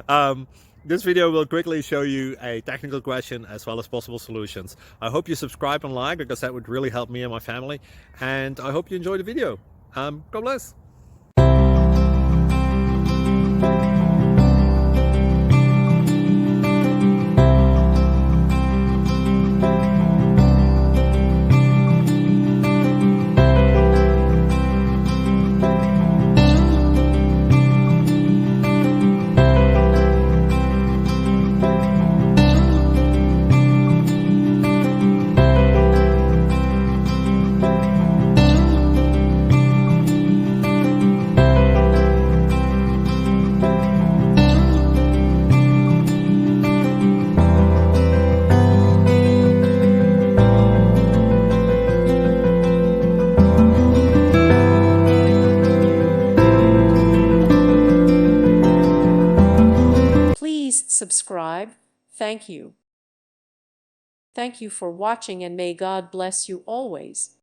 um, this video will quickly show you a technical question as well as possible solutions. I hope you subscribe and like, because that would really help me and my family. And I hope you enjoy the video. God bless. Please subscribe. Thank you. Thank you for watching, and may God bless you always.